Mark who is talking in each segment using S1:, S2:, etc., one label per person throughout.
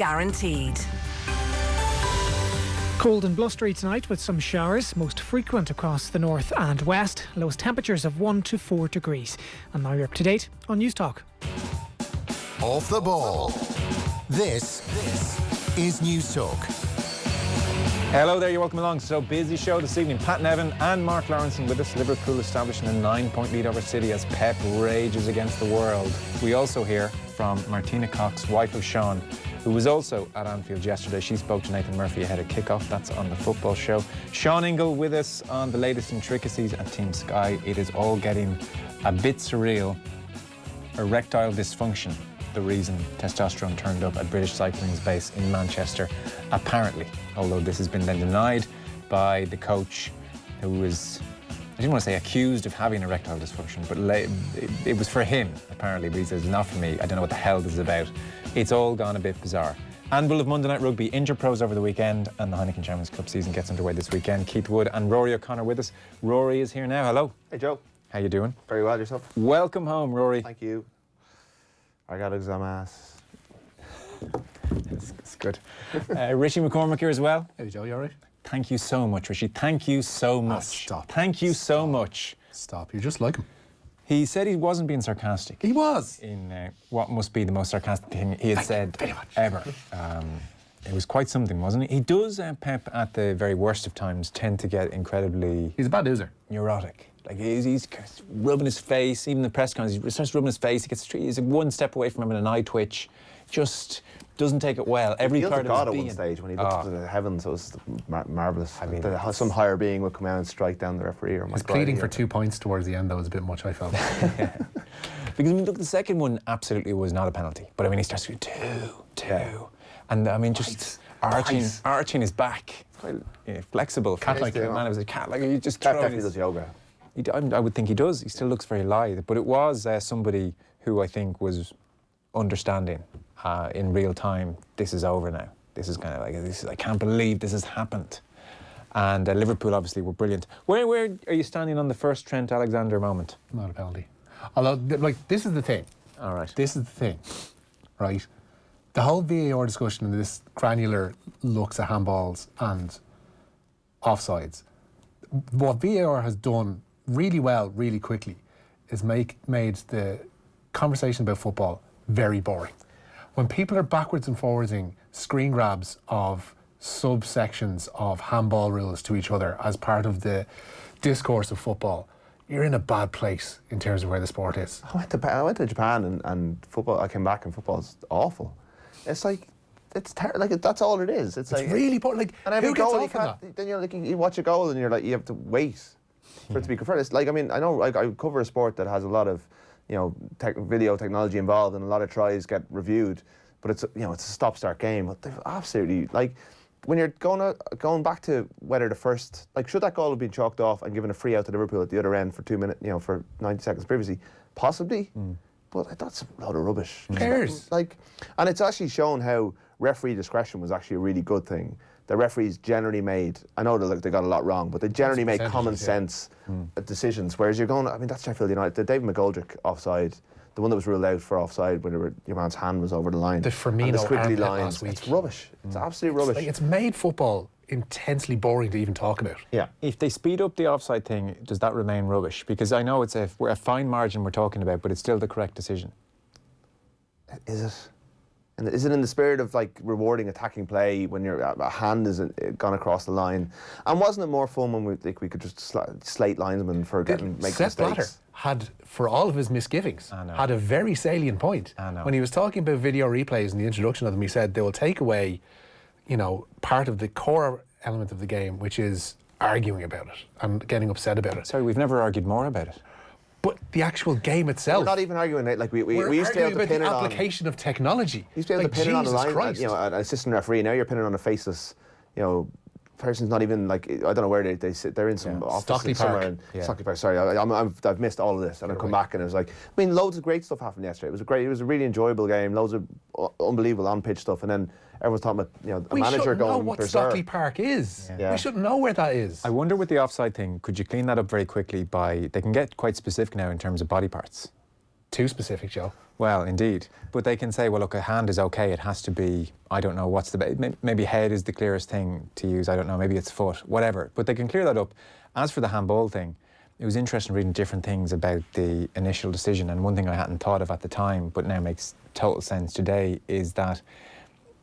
S1: guaranteed.
S2: Cold and blustery tonight with some showers, most frequent across the north and west. Lowest temperatures of 1 to 4 degrees. And now you're up to date on News Talk.
S3: Off the ball. This is News Talk.
S4: Hello there, you're welcome along. So busy show this evening. Pat Nevin and Mark Lawrenson with us. Liverpool establishing a 9-point lead over City as Pep rages against the world. We also hear from Martina Cox, wife of Sean, who was also at Anfield yesterday. She spoke to Nathan Murphy ahead of kick-off. That's on the football show. Sean Ingle with us on the latest intricacies at Team Sky. It is all getting a bit surreal. Erectile dysfunction, the reason testosterone turned up at British Cycling's base in Manchester, apparently, although this has been then denied by the coach who was, I didn't want to say accused of having erectile dysfunction, but it was for him, apparently, but he says, not for me, I don't know what the hell this is about. It's all gone a bit bizarre. And we'll have Monday Night Rugby Interpros over the weekend, and the Heineken Champions Cup season gets underway this weekend. Keith Wood and Rory O'Connor with us. Rory is here now, hello.
S5: Hey Joe.
S4: How you doing?
S5: Very well, yourself?
S4: Welcome home, Rory.
S5: Thank you. I got exam ass.
S4: It's good. Richie McCormack here as well.
S6: Hey Joe, you alright?
S4: Thank you so much, Richie. Thank you so much.
S6: Stop.
S4: Thank you so much.
S6: Stop. You're just like him.
S4: He said he wasn't being sarcastic.
S6: He was.
S4: In what must be the most sarcastic thing he had said ever. It was quite something, wasn't it? He does, Pep, at the very worst of times, tend to get incredibly...
S6: He's a bad loser.
S4: Neurotic. Like, he's rubbing his face, even the press conference, he starts rubbing his face, he's one step away from him in an eye twitch, just doesn't take it well. Every part of
S5: God
S4: his
S5: at
S4: being.
S5: one stage when he looked to the heavens, it was marvellous. I mean, some higher being would come out and strike down the referee. Or
S6: his pleading for 2 points towards the end, though, was a bit much, I felt.
S4: Because, I mean, look, the second one absolutely was not a penalty, but I mean, he starts to go, two. Yeah. And I mean, just arching his back. It's quite flexible.
S6: Cat-like.
S4: Man, it was a cat. Like, he just
S5: Pep definitely does yoga.
S4: I would think he does. He still looks very lithe. But it was somebody who I think was understanding in real time. This is over now. This is kind of like, I can't believe this has happened. And Liverpool obviously were brilliant. Where are you standing on the first Trent Alexander moment?
S6: Not a penalty. Although, like, this is the thing.
S4: All right.
S6: This is the thing, right? The whole VAR discussion and this granular looks at handballs and offsides. What VAR has done really well, really quickly, is made the conversation about football very boring. When people are backwards and forwarding screen grabs of subsections of handball rules to each other as part of the discourse of football, you're in a bad place in terms of where the sport is.
S5: I went to Japan and football. I came back and football's awful. It's like that's all it is. It's like
S6: really boring. Like,
S5: and every
S6: who gets
S5: goal
S6: off on that?
S5: then you're like you watch a goal and you're like you have to wait for it to be confirmed. It's like, I mean, I know I cover a sport that has a lot of video technology involved and a lot of tries get reviewed, but it's it's a stop-start game. But they've absolutely, like, when you're going back to whether the first, like, should that goal have been chalked off and given a free out to Liverpool at the other end for 2 minutes, for 90 seconds previously, possibly. But that's a load of rubbish.
S6: Who cares?
S5: Like, and it's actually shown how referee discretion was actually a really good thing. The referees generally made, I know they got a lot wrong, but they generally made common sense decisions. Whereas you're going, I mean, that's Sheffield United. The David McGoldrick offside, the one that was ruled out for offside when your man's hand was over the line.
S6: The Firmino
S5: squiggly
S6: armpit
S5: lines.
S6: last week.
S5: It's rubbish. It's absolute rubbish.
S6: It's made football intensely boring to even talk about.
S5: Yeah.
S4: If they speed up the offside thing, does that remain rubbish? Because I know it's a fine margin we're talking about, but it's still the correct decision.
S5: Is it? And is it in the spirit of, like, rewarding attacking play when a hand is gone across the line? And wasn't it more fun when we could just slate linesmen for making mistakes?
S6: Blatter had, for all of his misgivings, had a very salient point. When he was talking about video replays in the introduction of them, he said they will take away, part of the core element of the game, which is arguing about it and getting upset about it.
S4: Sorry, we've never argued more about it.
S6: But the actual game itself...
S5: We're not even arguing it. Like, we used to be able to
S6: about
S5: pin
S6: the
S5: it on...
S6: application of technology.
S5: You used to be able to pin it on the line,
S6: Christ.
S5: an assistant referee. Now you're pinning on a faceless, person's not even, like, I don't know where they sit. They're in some office
S6: Stockley
S5: somewhere.
S6: Park.
S5: Stockley Park, sorry. I've missed all of this. And I've come back and it was like... I mean, loads of great stuff happened yesterday. It was a really enjoyable game. Loads of unbelievable on-pitch stuff. And then everyone's talking about, a manager going...
S6: We shouldn't know what Stockley Park is.
S5: Yeah.
S6: We shouldn't know where that is.
S4: I wonder with the offside thing, could you clean that up very quickly by... They can get quite specific now in terms of body parts.
S6: too specific, Joe.
S4: Well, indeed. But they can say, well, look, a hand is okay. It has to be, I don't know, maybe head is the clearest thing to use. I don't know, maybe it's foot, whatever. But they can clear that up. As for the handball thing, it was interesting reading different things about the initial decision. And one thing I hadn't thought of at the time, but now makes total sense today, is that,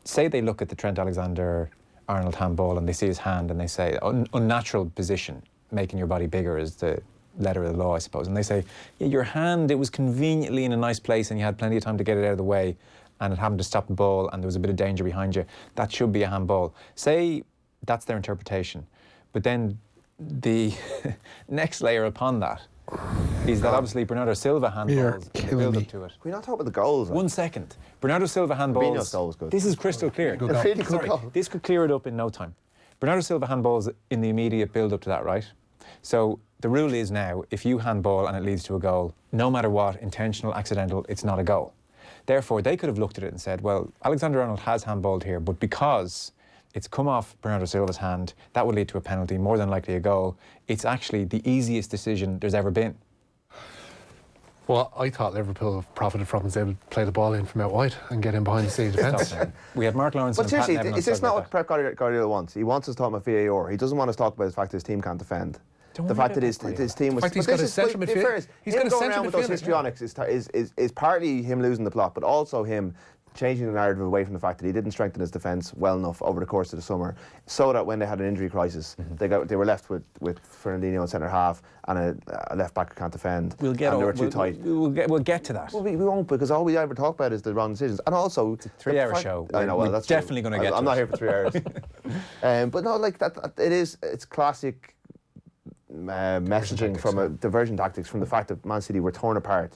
S4: say they look at the Trent Alexander-Arnold handball and they see his hand and they say, unnatural position, making your body bigger is the letter of the law, I suppose. And they say, yeah, your hand, it was conveniently in a nice place and you had plenty of time to get it out of the way and it happened to stop the ball and there was a bit of danger behind you. That should be a handball. Say that's their interpretation. But then the next layer upon that is that obviously Bernardo Silva handballs build up to it.
S5: Can we not talk about the goals?
S4: 1 second. Bernardo Silva handballs.
S5: Fabinho's goal was good.
S4: This is crystal clear.
S5: Really good goal.
S4: This could clear it up in no time. Bernardo Silva handballs in the immediate build up to that, right? So the rule is now, if you handball and it leads to a goal, no matter what, intentional, accidental, it's not a goal. Therefore, they could have looked at it and said, well, Alexander-Arnold has handballed here, but because it's come off Bernardo Silva's hand, that would lead to a penalty, more than likely a goal. It's actually the easiest decision there's ever been.
S6: Well, I thought Liverpool have profited from is able to play the ball in from out wide and get in behind the City defence.
S4: We have Mark Lawrence
S5: But
S4: and Pat
S5: seriously,
S4: Nevin on
S5: is this
S4: side
S5: not
S4: about
S5: what Pep Guardiola wants? He wants us to talk about VAR. He doesn't want us to talk about the fact that his team can't defend. The fact that his team was...
S6: The fact he's got a central midfield.
S5: He's got a going around with those histrionics is partly him losing the plot, but also him changing the narrative away from the fact that he didn't strengthen his defence well enough over the course of the summer, so that when they had an injury crisis, they were left with Fernandinho in centre half and a left back who can't defend.
S4: They were too tight. We'll get to that.
S5: Well, we won't, because all we ever talk about is the wrong decisions, and also
S4: it's a 3-hour show.
S5: I know. Well, that's
S4: definitely going to get.
S5: I'm not here for 3 hours. But no, like that. It's classic messaging from a diversion tactics from the fact that Man City were torn apart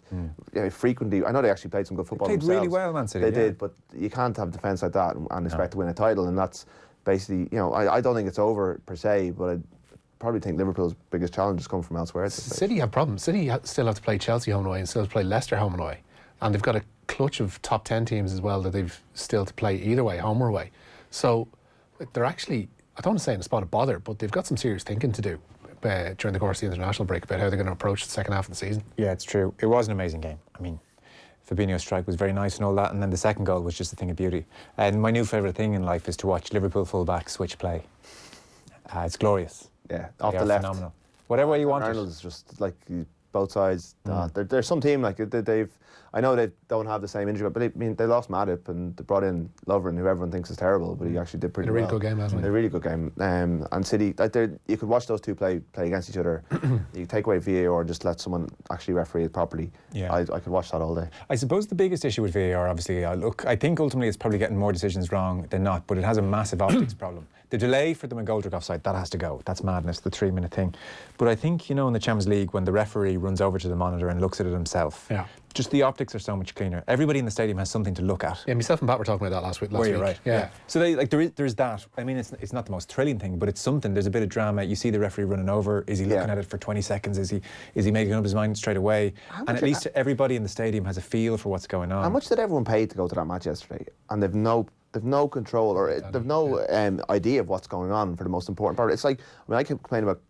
S5: frequently. I know they actually played some good football
S4: They played
S5: themselves.
S4: really well, Man City.
S5: They did, but you can't have defence like that and expect to win a title, and that's basically, I don't think it's over per se, but I probably think Liverpool's biggest challenges come from elsewhere.
S6: City have problems. City still have to play Chelsea home and away and still have to play Leicester home and away, and they've got a clutch of top 10 teams as well that they've still to play either way, home or away. So they're actually, I don't want to say in a spot of bother, but they've got some serious thinking to do during the course of the international break about how they're going to approach the second half of the season. Yeah,
S4: it's true. It was an amazing game. I mean, Fabinho's strike was very nice and all that, and then the second goal was just a thing of beauty. And my new favourite thing in life is to watch Liverpool full-back switch play. It's glorious.
S5: Yeah, off the left.
S4: Phenomenal. Whatever way you want
S5: Arnold's just like both sides. There's some team like they've. I know they don't have the same injury, but they lost Matip and they brought in Lovren, who everyone thinks is terrible, but he actually did pretty well.
S6: A really good game last night.
S5: A really good game. And City, you could watch those two play against each other. You take away VAR and just let someone actually referee it properly.
S4: Yeah.
S5: I could watch that all day.
S4: I suppose the biggest issue with VAR, obviously, I think ultimately it's probably getting more decisions wrong than not, but it has a massive optics problem. The delay for the McGoldrick offside, that has to go. That's madness, the 3-minute thing. But I think, in the Champions League, when the referee runs over to the monitor and looks at it himself, just the optics are so much cleaner. Everybody in the stadium has something to look at.
S6: Yeah, myself and Pat were talking about that last week.
S4: Right. Yeah. So there's that. I mean, it's not the most thrilling thing, but it's something. There's a bit of drama. You see the referee running over. Is he looking at it for 20 seconds? Is he making up his mind straight away? And at least everybody in the stadium has a feel for what's going on.
S5: How much did everyone pay to go to that match yesterday? And they've no control or they've no idea of what's going on for the most important part. It's like, I kept complaining about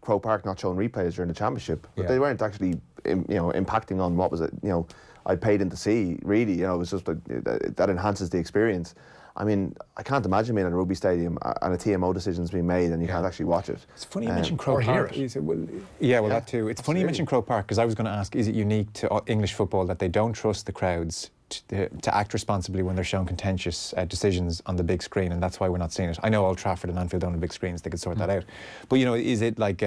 S5: Croke Park not showing replays during the championship, but they weren't actually impacting on what was it I paid in to see, really. It was just that enhances the experience. I mean, I can't imagine being in a rugby stadium and a TMO decision's being made and you can't actually watch it.
S4: It's funny you mentioned Croke Park. That too. It's funny you mentioned Croke Park, because I was going to ask, is it unique to English football that they don't trust the crowds to act responsibly when they're shown contentious decisions on the big screen, and that's why we're not seeing it? I know Old Trafford and Anfield don't have big screens, they could sort that out. But is it like,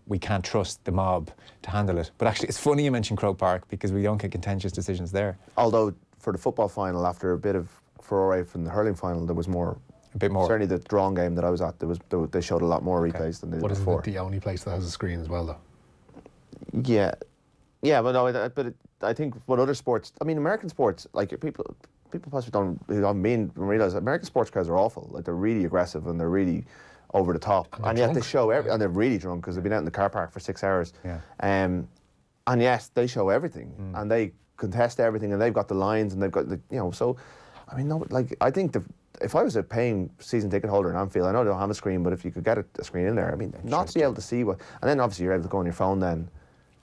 S4: we can't trust the mob to handle it? But actually, it's funny you mentioned Croke Park, because we don't get contentious decisions there.
S5: Although, for the football final, after a bit of furore from the hurling final, there was more.
S4: A bit more.
S5: Certainly the drawn game that I was at, they showed a lot more replays than they did before.
S6: But isn't it the only place that has a screen as well, though?
S5: Yeah, but no, I think what other sports, American sports, like people possibly don't realise that American sports crowds are awful. Like, they're really aggressive and they're really over the top, and yet they show and they're really drunk because they've been out in the car park for 6 hours.
S4: Yeah.
S5: And yes, they show everything and they contest everything and they've got the lines and they've got So, I think if I was a paying season ticket holder in Anfield, I know they don't have a screen, but if you could get a screen in there, not to be able to see what, and then obviously you're able to go on your phone then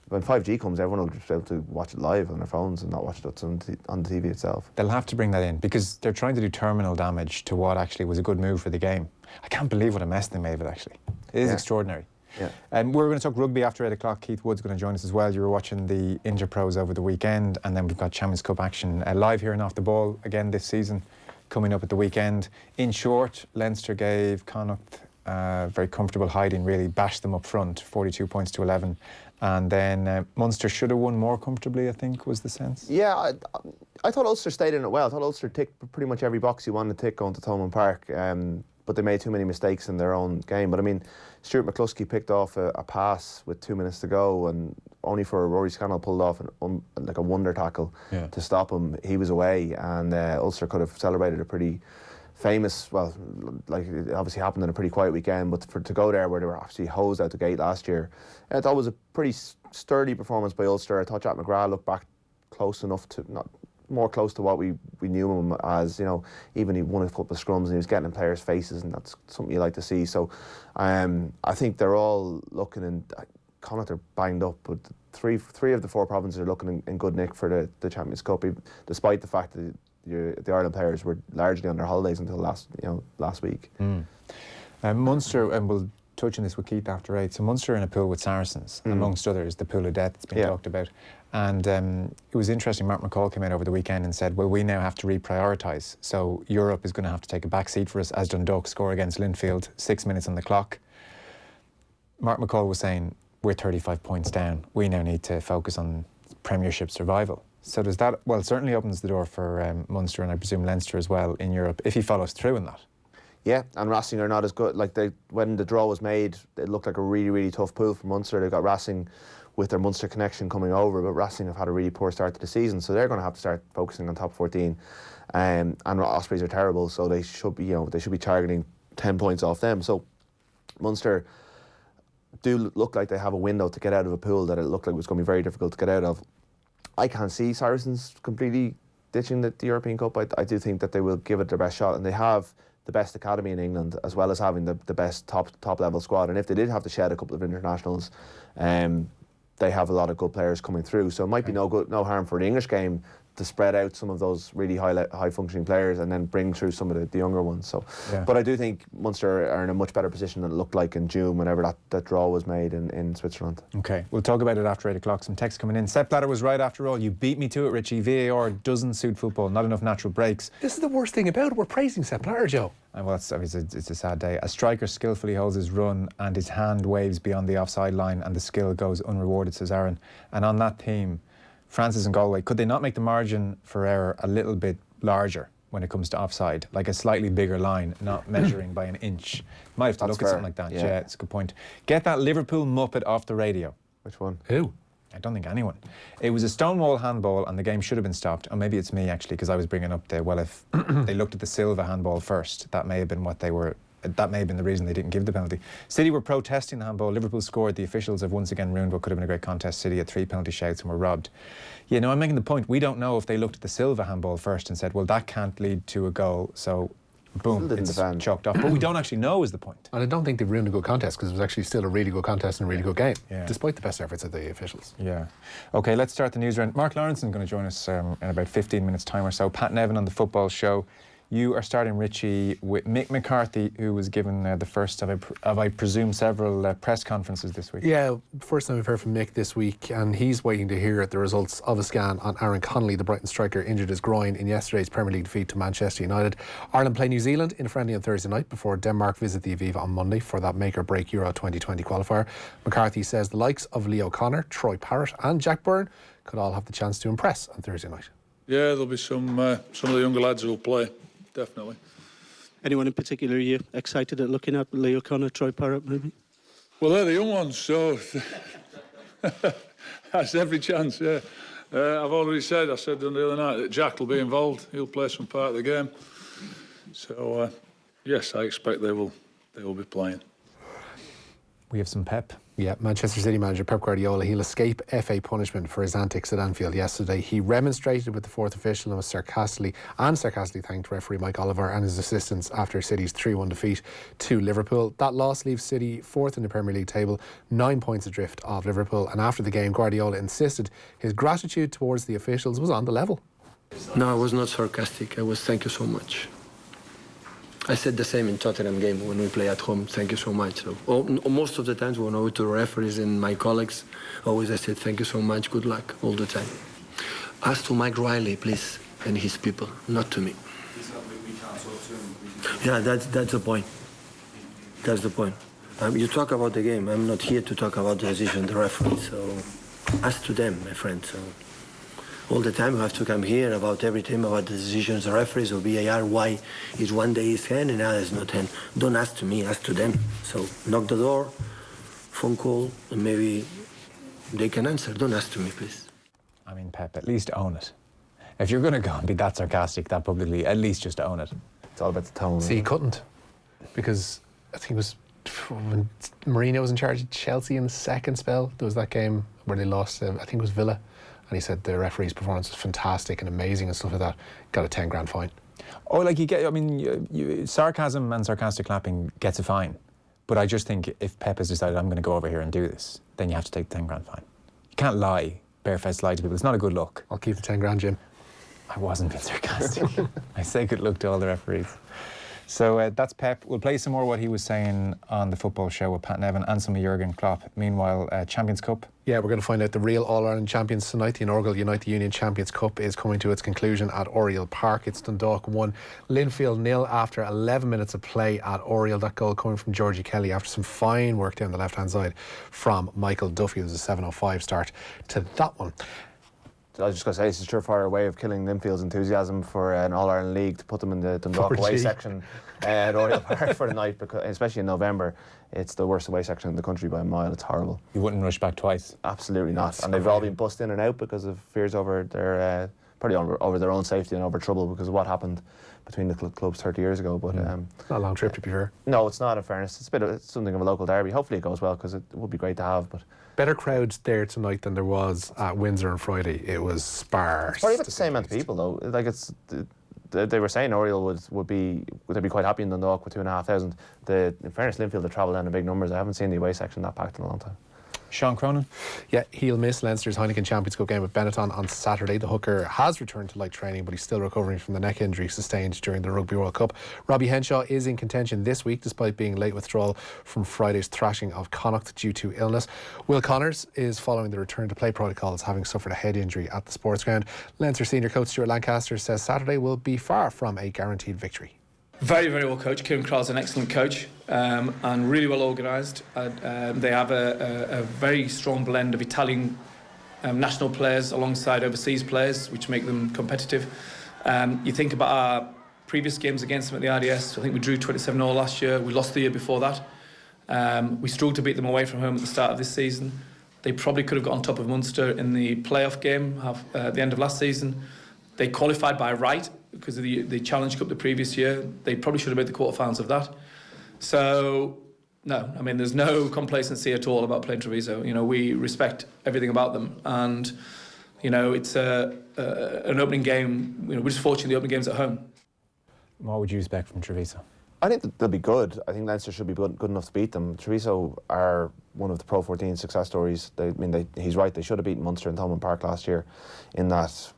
S5: when 5G comes, everyone will just be able to watch it live on their phones and not watch it on the TV itself.
S4: They'll have to bring that in because they're trying to do terminal damage to what actually was a good move for the game. I can't believe what a mess they made of it, actually. It is extraordinary.
S5: Yeah.
S4: We're going to talk rugby after 8 o'clock. Keith Wood's going to join us as well. You were watching the Interpros over the weekend, and then we've got Champions Cup action live here and Off the Ball again this season, coming up at the weekend. In short, Leinster gave Connacht very comfortable hiding, really bashed them up front, 42 points to 11. And then Munster should have won more comfortably, I think, was the sense.
S5: Yeah, I thought Ulster stayed in it well. I thought Ulster ticked pretty much every box you wanted to tick going to Thomond Park, but they made too many mistakes in their own game. But I mean, Stuart McCluskey picked off a pass with 2 minutes to go, and only for Rory Scannell pulled off like a wonder tackle to stop him. He was away, and Ulster could have celebrated a pretty famous, well, like it obviously happened in a pretty quiet weekend, but to go there where they were actually hosed out the gate last year, I thought it was a pretty sturdy performance by Ulster. I thought Jack McGrath looked back close enough to, not more close to what we knew him as, you know, even he won a couple of scrums and he was getting in players' faces, and that's something you like to see. So I think they're all looking, and Connacht are banged up, but three of the 4 provinces are looking in good nick for the Champions Cup, despite the fact that the Ireland players were largely on their holidays until last week.
S4: Munster, and we'll touch on this with Keith after 8. So Munster are in a pool with Saracens, amongst others, the pool of death that's been talked about. And it was interesting, Mark McCall came out over the weekend and said, well, we now have to reprioritise. So Europe is going to have to take a back seat for us, as Dundalk score against Linfield, 6 minutes on the clock. Mark McCall was saying, we're 35 points down. We now need to focus on Premiership survival. So does that, well, it certainly opens the door for Munster, and I presume Leinster as well, in Europe, if he follows through in that. Yeah,
S5: and Racing are not as good. Like, when the draw was made, it looked like a really, really tough pool for Munster. They've got Racing with their Munster connection coming over, but Racing have had a really poor start to the season, so they're going to have to start focusing on top 14. And Ospreys are terrible, so they should be targeting 10 points off them. So Munster do look like they have a window to get out of a pool that it looked like was going to be very difficult to get out of. I can't see Saracens completely ditching the European Cup. I do think that they will give it their best shot, and they have the best academy in England, as well as having the best top level squad. And if they did have to shed a couple of internationals, they have a lot of good players coming through. So it might be no harm for the English game to spread out some of those really high functioning players and then bring through some of the younger ones. So, but I do think Munster are in a much better position than it looked like in June whenever that draw was made in Switzerland.
S4: Okay, we'll talk about it after 8 o'clock. Some text coming in. Sepp Blatter was right after all. You beat me to it, Richie. VAR doesn't suit football. Not enough natural breaks.
S6: This is the worst thing about it. We're praising Sepp Blatter, Joe.
S4: Well, it's a sad day. A striker skillfully holds his run and his hand waves beyond the offside line and the skill goes unrewarded, says Aaron. And on that theme, Francis and Galway, could they not make the margin for error a little bit larger when it comes to offside? Like a slightly bigger line, not measuring by an inch. Might have to look at something like that. Yeah, it's a good point. Get that Liverpool muppet off the radio.
S5: Which one?
S4: Who? I don't think anyone. It was a Stonewall handball and the game should have been stopped. Or maybe it's me, actually, because I was bringing up if they looked at the Silva handball first, that may have been the reason they didn't give the penalty. City were protesting the handball. Liverpool scored. The officials have once again ruined what could have been a great contest. City had 3 penalty shouts and were robbed. Yeah, no, I'm making the point. We don't know if they looked at the Silva handball first and said, well, that can't lead to a goal, so boom, it's chalked off. But we don't actually know is the point.
S6: And I don't think they've ruined a good contest, because it was actually still a really good contest and a really good game, despite the best efforts of the officials.
S4: Yeah. OK, let's start the news round. Mark Lawrence is going to join us in about 15 minutes' time or so. Pat Nevin on the football show. You are starting, Richie, with Mick McCarthy, who was given the first of, I presume, several press conferences this week.
S6: Yeah, first time we've heard from Mick this week, and he's waiting to hear the results of a scan on Aaron Connolly, the Brighton striker, injured his groin in yesterday's Premier League defeat to Manchester United. Ireland play New Zealand in a friendly on Thursday night before Denmark visit the Aviva on Monday for that make-or-break Euro 2020 qualifier. McCarthy says the likes of Leo Connor, Troy Parrott and Jack Byrne could all have the chance to impress on Thursday night.
S1: Yeah, there'll be some of the younger lads who will play. Definitely.
S7: Anyone in particular you excited at looking at? Leo Connor, Troy Parrott, maybe?
S1: Well, they're the young ones, so that's every chance, yeah. I've already said, I said the other night, that Jack will be involved. He'll play some part of the game. So, yes, I expect they will be playing.
S4: We have some Pep
S6: Yeah, Manchester City manager Pep Guardiola, he'll escape FA punishment for his antics at Anfield yesterday. He remonstrated with the fourth official and was sarcastically thanked referee Mike Oliver and his assistants after City's 3-1 defeat to Liverpool. That loss leaves City fourth in the Premier League table, 9 points adrift of Liverpool. And after the game, Guardiola insisted his gratitude towards the officials was on the level.
S8: No, I was not sarcastic. I was thank you so much. I said the same in Tottenham game when we play at home. Thank you so much. So, most of the times when I go to the referees and my colleagues, always I said thank you so much, good luck, all the time. Ask to Mike Ruaidhri, please, and his people, not to me. Yeah, that's the point. That's the point. You talk about the game. I'm not here to talk about the decision, the referee. So ask to them, my friend. So all the time you have to come here about everything, about the decisions, the referees or VAR, why is one day is 10 and now it's not 10. Don't ask to me, ask to them. So knock the door, phone call, and maybe they can answer. Don't ask to me, please.
S4: I mean, Pep, at least own it. If you're going to go and be that sarcastic, that publicly, at least just own it.
S5: It's all about the tone.
S6: See, he couldn't, because I think it was when Mourinho was in charge of Chelsea in the second spell. There was that game where they lost, I think it was Villa. And he said the referee's performance was fantastic and amazing and stuff like that. Got a 10 grand fine.
S4: Oh, like sarcasm and sarcastic clapping gets a fine. But I just think if Pep has decided I'm going to go over here and do this, then you have to take the 10 grand fine. You can't lie, barefaced lie to people. It's not a good look.
S6: I'll keep the 10 grand, Jim.
S4: I wasn't being sarcastic. I say good luck to all the referees. So that's Pep. We'll play some more what he was saying on the football show with Pat Nevin and some of Jurgen Klopp. Meanwhile, Champions Cup. Yeah,
S6: we're going to find out the real All-Ireland champions tonight. The inaugural United Union Champions Cup is coming to its conclusion at Oriel Park. It's Dundalk 1, Linfield 0 after 11 minutes of play at Oriel. That goal coming from Georgie Kelly after some fine work down the left-hand side from Michael Duffy. It was a 7:05 start to that one.
S5: I was just going to say, it's a surefire way of killing Linfield's enthusiasm for an All-Ireland League to put them in the Dundalk away section at Oriel Park for the night, because, especially in November. It's the worst away section in the country by a mile. It's horrible.
S4: You wouldn't rush back twice?
S5: Absolutely not. And they've all been bussed in and out because of fears over their, probably over their own safety and over trouble because of what happened between the clubs 30 years ago. But
S6: it's not a long trip, to be fair.
S5: No, it's not, in fairness. It's something of a local derby. Hopefully it goes well, because it would be great to have. But
S6: better crowds there tonight than there was at Windsor on Friday. It was sparse.
S5: Probably about the same amount of people, though. Like, they were saying Oriel would be quite happy in Dundalk with 2,500. In fairness, Linfield have travelled down in big numbers. I haven't seen the away section that packed in a long time.
S4: Sean Cronin?
S6: Yeah, he'll miss Leinster's Heineken Champions Cup game with Benetton on Saturday. The hooker has returned to light training, but he's still recovering from the neck injury sustained during the Rugby World Cup. Robbie Henshaw is in contention this week, despite being late withdrawal from Friday's thrashing of Connacht due to illness. Will Connors is following the return to play protocols, having suffered a head injury at the sports ground. Leinster senior coach Stuart Lancaster says Saturday will be far from a guaranteed victory.
S9: Very, very well coached. Kieran Crowell's an excellent coach and really well organised. They have a very strong blend of Italian national players alongside overseas players, which make them competitive. You think about our previous games against them at the RDS. I think we drew 27-0 last year. We lost the year before that. We struggled to beat them away from home at the start of this season. They probably could have got on top of Munster in the playoff game at the end of last season. They qualified by right because of the Challenge Cup the previous year. They probably should have made the quarterfinals of that. So, no, I mean, there's no complacency at all about playing Treviso. You know, we respect everything about them. And, you know, it's an opening game. You know, we're just fortunate the opening game's at home.
S4: What would you expect from Treviso?
S5: I think that they'll be good. I think Leinster should be good enough to beat them. Treviso are one of the Pro 14 success stories. He's right, they should have beaten Munster in Thomond Park last year in that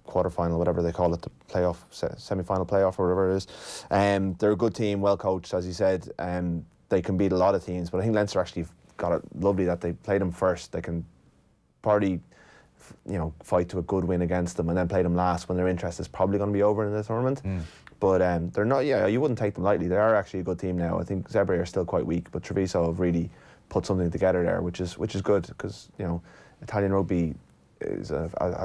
S5: quarter-final, whatever they call it, the playoff, semi-final playoff or whatever it is. They're a good team, well coached, as you said. They can beat a lot of teams, but I think Leinster actually got it lovely that they played them first. They can probably, fight to a good win against them and then play them last when their interest is probably going to be over in the tournament. But they're not, you wouldn't take them lightly. They are actually a good team now. I think Zebre are still quite weak, but Treviso have really put something together there, which is good, because Italian rugby has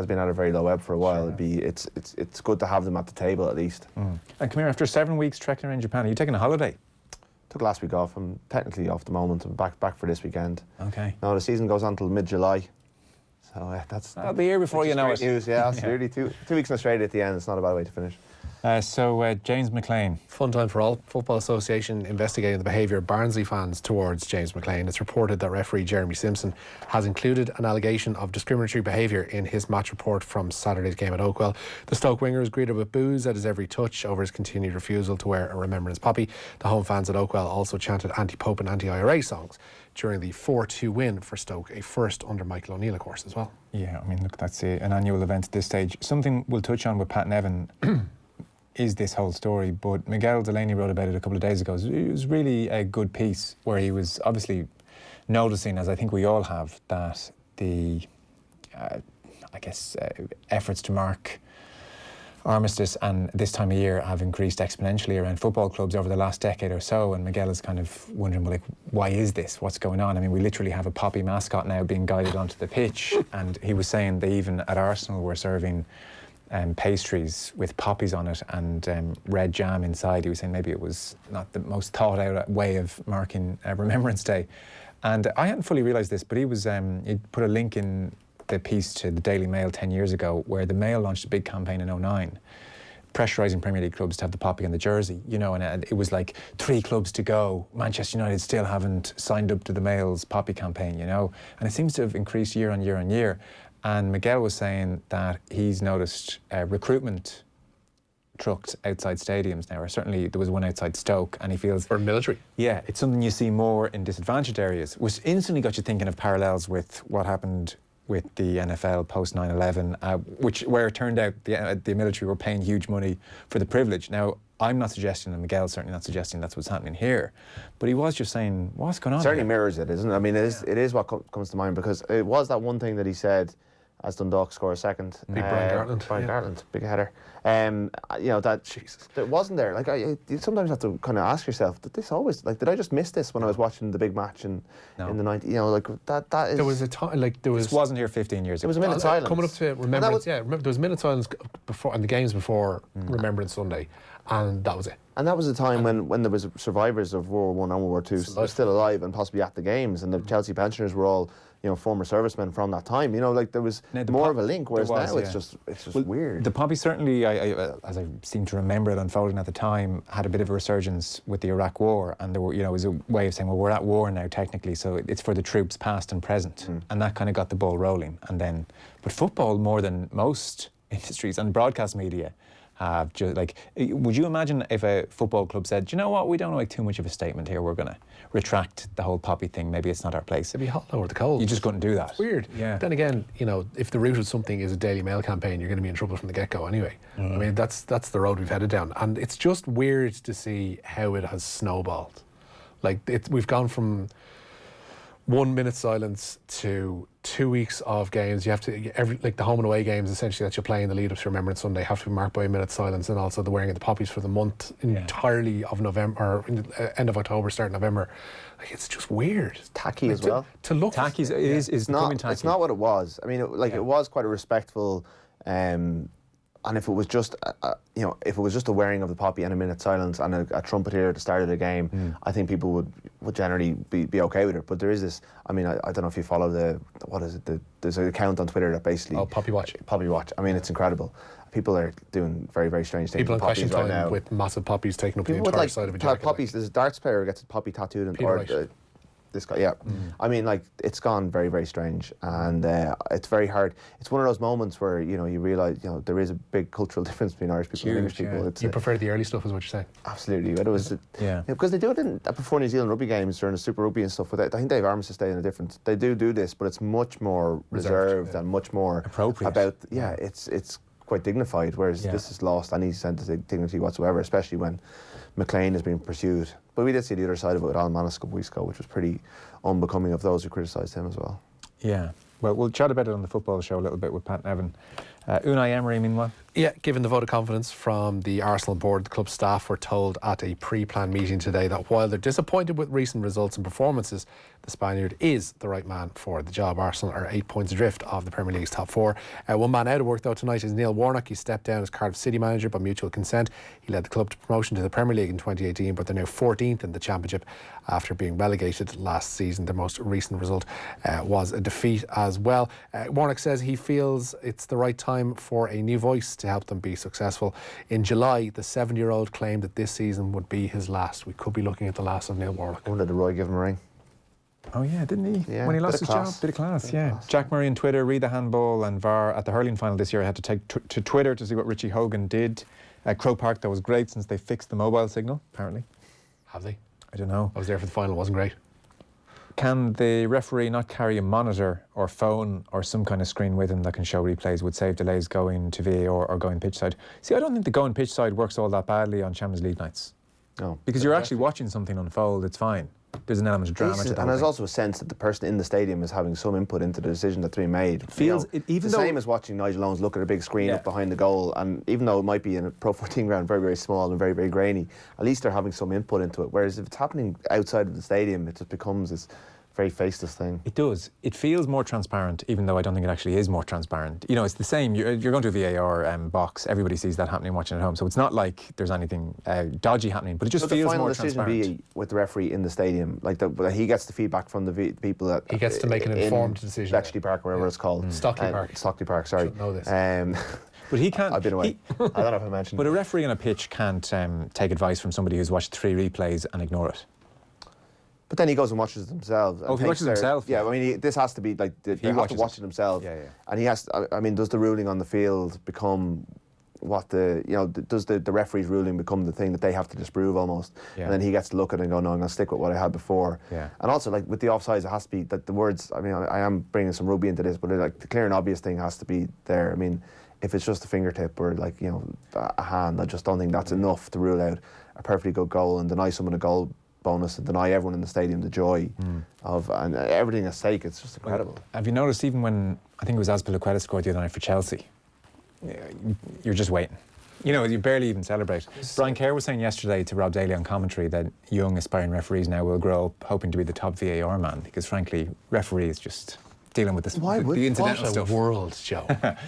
S5: been at a very low ebb for a while.
S4: Sure.
S5: It's good to have them at the table at least.
S4: And come here, after 7 weeks trekking around Japan, are you taking a holiday?
S5: Took last week off. I'm technically off the moment. I'm back for this weekend.
S4: Okay.
S5: No, the season goes on till mid-July. So
S4: I'll be here before you know it.
S5: News, yeah, absolutely. 2 weeks in Australia at the end. It's not a bad way to finish.
S4: James McLean.
S6: Fun time for all. Football Association investigating the behaviour of Barnsley fans towards James McLean. It's reported that referee Jeremy Simpson has included an allegation of discriminatory behaviour in his match report from Saturday's game at Oakwell. The Stoke winger is greeted with boos at his every touch over his continued refusal to wear a remembrance poppy. The home fans at Oakwell also chanted anti-Pope and anti-IRA songs during the 4-2 win for Stoke, a first under Michael O'Neill, of course, as well.
S4: Yeah, I mean, look, that's an annual event at this stage. Something we'll touch on with Pat Nevin is this whole story, but Miguel Delaney wrote about it a couple of days ago. It was really a good piece where he was obviously noticing, as I think we all have, that the, efforts to mark armistice and this time of year have increased exponentially around football clubs over the last decade or so, and Miguel is kind of wondering, well, like, why is this? What's going on? I mean, we literally have a poppy mascot now being guided onto the pitch, and he was saying they even at Arsenal were serving pastries with poppies on it and red jam inside. He was saying maybe it was not the most thought out way of marking Remembrance Day. And I hadn't fully realised this, but he put a link in the piece to the Daily Mail 10 years ago where the Mail launched a big campaign in 2009 pressurising Premier League clubs to have the poppy on the jersey, and it was like 3 clubs to go. Manchester United still haven't signed up to the Mail's poppy campaign, and it seems to have increased year on year on year. And Miguel was saying that he's noticed recruitment trucks outside stadiums now, or certainly there was one outside Stoke, and he feels...
S6: For military?
S4: Yeah, it's something you see more in disadvantaged areas, which instantly got you thinking of parallels with what happened with the NFL post 9/11, where it turned out the military were paying huge money for the privilege. Now, I'm not suggesting, and Miguel's certainly not suggesting that's what's happening here, but he was just saying, what's going on
S5: It certainly
S4: here?
S5: mirrors it, isn't it? I mean, it is what comes to mind, because it was that one thing that he said as Dundalk score a second.
S6: Big Brian Gartland.
S5: Brian Gartland, big header. That Jesus. It wasn't there. Like, you sometimes have to kind of ask yourself, did I just miss this when I was watching the big match in the 90s? That is...
S6: There was a time,
S4: This wasn't here 15 years ago.
S5: It was a minute silence.
S6: Coming up to Remembrance, there was a minute silence before, and the games before Remembrance Sunday, and that was it.
S5: And that was a time when there was survivors of World War I and World War II still alive and possibly at the games, and the Chelsea pensioners were all former servicemen from that time. There was more of a link, whereas now it's just weird.
S4: The poppy certainly, as I seem to remember it unfolding at the time, had a bit of a resurgence with the Iraq War, and there were, it was a way of saying, well, we're at war now technically, so it's for the troops past and present, and that kind of got the ball rolling. And then, but football, more than most industries and broadcast media, have just would you imagine if a football club said, do you know what, we don't make too much of a statement here, we're going to retract the whole poppy thing, maybe it's not our place.
S6: It'd be hot over the coals.
S4: You just couldn't do that.
S6: It's weird.
S4: Yeah.
S6: Then again, if the root of something is a Daily Mail campaign, you're going to be in trouble from the get-go anyway. I mean, that's the road we've headed down, and it's just weird to see how it has snowballed. We've gone from 1 minute silence to 2 weeks of games. You have to the home and away games essentially that you're playing the lead up to Remembrance Sunday have to be marked by a minute silence, and also the wearing of the poppies for the month entirely of November, or end of October, start November. It's just weird.
S5: It's tacky as well.
S6: To look
S4: tacky is becoming tacky.
S5: It's not what it was. I mean, it was quite a respectful. And if it was just, if it was just a wearing of the poppy and a minute silence and a trumpet here at the start of the game, I think people would generally be okay with it. But there is this. I mean, I don't know if you follow there's an account on Twitter that basically.
S6: Oh, Poppy Watch.
S5: Poppy Watch. I mean, it's incredible. People are doing very, very strange things.
S6: People on Question
S5: right
S6: Time
S5: now
S6: with massive poppies taking up the entire side of a jacket.
S5: Poppies. There's a darts player who gets a poppy tattooed and this guy, I mean, it's gone very, very strange, and it's very hard. It's one of those moments where you realise there is a big cultural difference between Irish people and English people.
S6: You prefer the early stuff, is what you're saying?
S5: Absolutely, but it was because they do it before New Zealand rugby games during the Super Rugby and stuff. I think they have Armistice Day in a different. They do this, but it's much more reserved and much more
S4: appropriate.
S5: About it's quite dignified, whereas this has lost any sense of dignity whatsoever, especially when McLean is being pursued. But we did see the other side of it with Alan Manus a couple of weeks ago, which was pretty unbecoming of those who criticised him as well.
S4: Yeah. Well, we'll chat about it on the football show a little bit with Pat Nevin. Unai Emery, meanwhile.
S6: Yeah, given the vote of confidence from the Arsenal board, the club staff were told at a pre-planned meeting today that while they're disappointed with recent results and performances, the Spaniard is the right man for the job. Arsenal are 8 points adrift of the Premier League's top 4. One man out of work though tonight is Neil Warnock. He stepped down as Cardiff City manager by mutual consent. He led the club to promotion to the Premier League in 2018, but they're now 14th in the Championship after being relegated last season. Their most recent result was a defeat as well. Warnock says he feels it's the right time time for a new voice to help them be successful. In July, the 70-year-old claimed that this season would be his last. We could be looking at the last of Neil Warnock.
S5: I wonder did Roy give him a ring?
S4: Oh yeah, didn't he?
S5: Yeah,
S4: When he
S5: bit
S4: lost
S5: of
S4: his
S5: class.
S4: job, bit of class,
S5: Bit of
S4: yeah.
S5: class.
S4: Jack Murray on Twitter, read the handball and VAR at the hurling final this year. I had to take to Twitter to see what Richie Hogan did. At Croke Park, that was great since they fixed the mobile signal, apparently.
S6: Have they?
S4: I don't know.
S6: I was there for the final, wasn't great.
S4: Can the referee not carry a monitor or phone or some kind of screen with him that can show replays, would save delays going to VAR or going pitch side? See, I don't think the going pitch side works all that badly on Champions League nights.
S5: No.
S4: Because you're actually watching something unfold, it's fine. There's an element of drama to that.
S5: And there's also a sense that the person in the stadium is having some input into the decision that's being made. It
S4: feels- even
S5: the
S4: though-
S5: same as watching Nigel Owens look at a big screen
S4: Yeah.
S5: up behind the goal, and even though it might be in a Pro 14 ground, very, very small and very, very grainy, at least they're having some input into it. Whereas if it's happening outside of the stadium, it just becomes this very faceless thing.
S4: It does. It feels more transparent, even though I don't think it actually is more transparent. You know, it's the same. You're going to a VAR box. Everybody sees that happening watching at home. So it's not like there's anything dodgy happening, but it just
S5: But the
S4: feels
S5: final
S4: more
S5: decision
S4: transparent.
S5: be with the referee in the stadium, like he gets the feedback from the people that
S6: He gets to make an
S5: in
S6: informed decision.
S5: Bletchley Park, wherever it's called.
S6: Stockley Park.
S5: Stockley Park, sorry.
S6: Should know this.
S4: But he can't.
S5: I've been away. I don't know if I mentioned.
S4: But a referee on a pitch can't take advice from somebody who's watched 3 replays and ignore it.
S5: But then he goes and watches it himself. and
S4: Oh, if he
S5: thinks
S4: watches
S5: they're-
S4: himself,
S5: Yeah,
S4: yeah.
S5: I mean, this has to be like they have to
S4: watches
S5: watch
S4: it.
S5: it himself.
S4: Yeah, yeah.
S5: And he has. I mean, does the ruling on the field become what does the referee's ruling become the thing that they have to disprove almost?
S4: Yeah.
S5: And then he gets to look at it and go, no, I'm going to stick with what I had before.
S4: Yeah.
S5: And also, like with the offsides, it has to be that the words. I mean, I am bringing some rugby into this, but like the clear and obvious thing has to be there. I mean, if it's just a fingertip or like a hand, I just don't think that's enough to rule out a perfectly good goal and deny someone a goal bonus and deny everyone in the stadium the joy of and everything at stake. It's just incredible.
S4: Have you noticed even when, I think it was Azpilicueta scored the other night for Chelsea, you're just waiting. You know, you barely even celebrate. Brian Kerr was saying yesterday to Rob Daly on commentary that young aspiring referees now will grow up hoping to be the top VAR man because frankly, referees just dealing with this, the incidental stuff.
S6: What a world, Joe.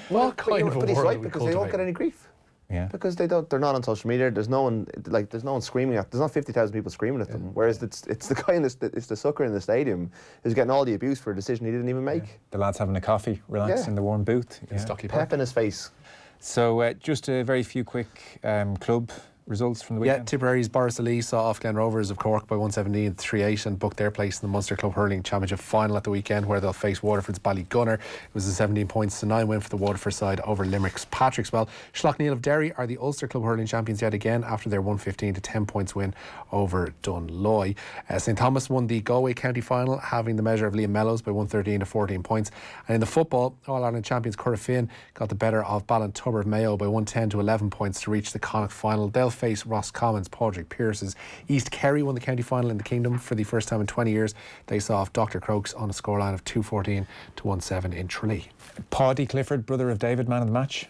S6: What kind of a
S5: But he's
S6: world
S5: right
S6: are we
S5: because they don't get
S6: cultivating?
S5: any grief.
S4: Yeah.
S5: Because they're not on social media. There's no one screaming at. There's not 50,000 people screaming at them. Whereas it's the guy it's the sucker in the stadium who's getting all the abuse for a decision he didn't even make.
S4: The lad's having a coffee, relaxed
S5: Yeah.
S4: in the warm booth.
S6: In Stockley Park.
S5: Pep in his face.
S4: So just a very few quick club results from the
S6: Yeah,
S4: weekend.
S6: Tipperary's Boris Ali saw off Glen Rovers of Cork by 117-38 and booked their place in the Munster Club Hurling Championship final at the weekend where they'll face Waterford's Ballygunner. It was a 17 points to 9 win for the Waterford side over Limerick's Patrickswell. Schlockneil of Derry are the Ulster Club Hurling champions yet again after their 115 to 10 points win over Dunloy. St Thomas won the Galway County final, having the measure of Liam Mellows by 113 to 14 points. And in the football, All-Ireland champions Corofin got the better of Ballintubber of Mayo by 110 to 11 points to reach the Connacht final. They'll face Roscommons, Padraig Pearce's. East Kerry won the county final in the Kingdom for the first time in 20 years. They saw off Dr. Crokes on a scoreline of 214 to 17 in Tralee.
S4: Paddy Clifford, brother of David, man of the match.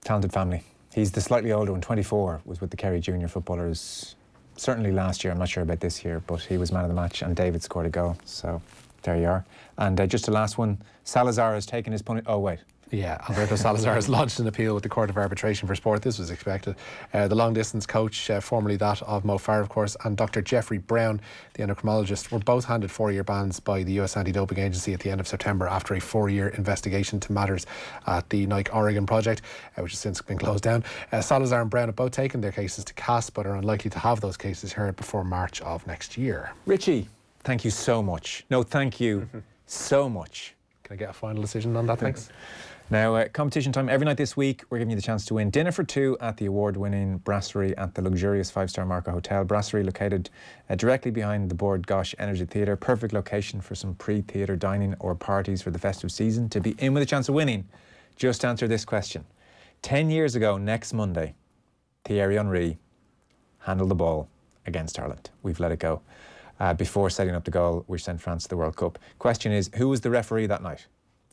S4: Talented family. He's the slightly older one, 24, was with the Kerry junior footballers. Certainly last year, I'm not sure about this year, but he was man of the match and David scored a goal. So there you are. And just the last one, Salazar has taken his punishment. Oh, wait.
S6: Yeah, Alberto Salazar has launched an appeal with the Court of Arbitration for Sport. This was expected. The long-distance coach, formerly that of Mo Farah, of course, and Dr. Jeffrey Brown, the endocrinologist, were both handed 4-year bans by the US Anti-Doping Agency at the end of September after a 4-year investigation to matters at the Nike Oregon project, which has since been closed down. Salazar and Brown have both taken their cases to CAS, but are unlikely to have those cases heard before March of next year.
S4: Richie, thank you so much. No, thank you so much.
S6: Can I get a final decision on that, thanks?
S4: Now, competition time. Every night this week, we're giving you the chance to win dinner for 2 at the award-winning Brasserie at the luxurious 5-star Marco Hotel. Brasserie located directly behind the Bord Gosh Energy Theatre. Perfect location for some pre-theatre dining or parties for the festive season. To be in with a chance of winning, just answer this question. 10 years ago, next Monday, Thierry Henry handled the ball against Ireland. We've let it go. Before setting up the goal, which sent France to the World Cup. Question is, who was the referee that night?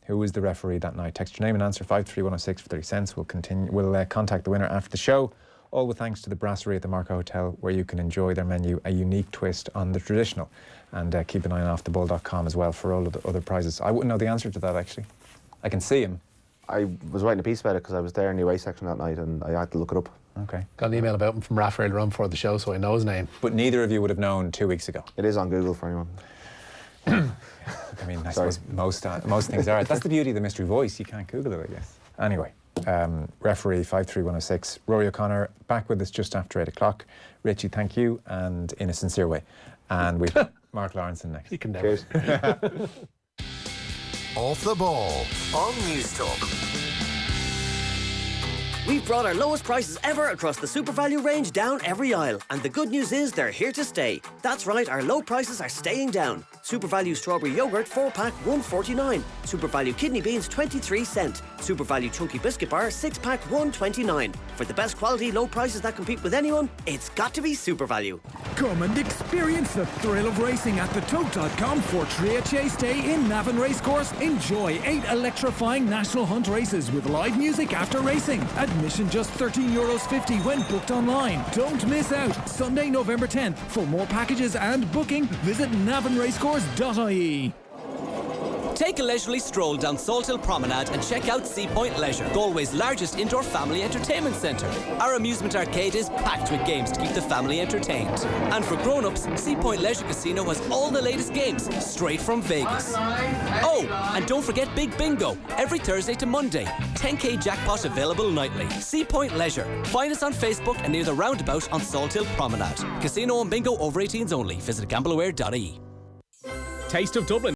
S4: Who was the referee that night? Text your name and answer 53106 for 30 cents. We'll contact the winner after the show. All with thanks to the Brasserie at the Marco Hotel, where you can enjoy their menu, a unique twist on the traditional. And keep an eye on offtheball.com as well for all of the other prizes. I wouldn't know the answer to that, actually. I can see him.
S5: I was writing a piece about it because I was there in the away section that night and I had to look it up.
S4: Okay.
S6: Got an email about him from Raphael Rum before the show, so I know his name.
S4: But neither of you would have known 2 weeks ago.
S5: It is on Google for anyone.
S4: I mean, I suppose most things are. That's the beauty of the mystery voice. You can't Google it, I guess. Anyway, referee 53106. Rory O'Connor back with us just after 8 o'clock. Richie, thank you, and in a sincere way. And we've Mark Lawrenson next.
S6: You can never.
S3: Off the Ball on News Talk.
S10: We've brought our lowest prices ever across the Super Value range down every aisle. And the good news is they're here to stay. That's right, our low prices are staying down. Super Value Strawberry Yogurt 4-pack $1.49. Super Value Kidney Beans 23 cents. Super Value Chunky Biscuit Bar 6-pack $1.29. For the best quality, low prices that compete with anyone, it's got to be Super Value.
S11: Come and experience the thrill of racing at the Tote.com Fortria Chase Day in Navan Racecourse. Enjoy 8 electrifying National Hunt races with live music after racing. Admission just €13.50 when booked online. Don't miss out. Sunday, November 10th. For more packages and booking, visit navanracecourse.ie.
S12: Take a leisurely stroll down Salt Hill Promenade and check out Sea Point Leisure, Galway's largest indoor family entertainment centre. Our amusement arcade is packed with games to keep the family entertained. And for grown-ups, Sea Point Leisure Casino has all the latest games, straight from Vegas. Oh, and don't forget Big Bingo, every Thursday to Monday. 10k jackpot available nightly. Sea Point Leisure. Find us on Facebook and near the roundabout on Salt Hill Promenade. Casino and bingo over 18s only. Visit gambleaware.ie.
S13: Taste of Dublin.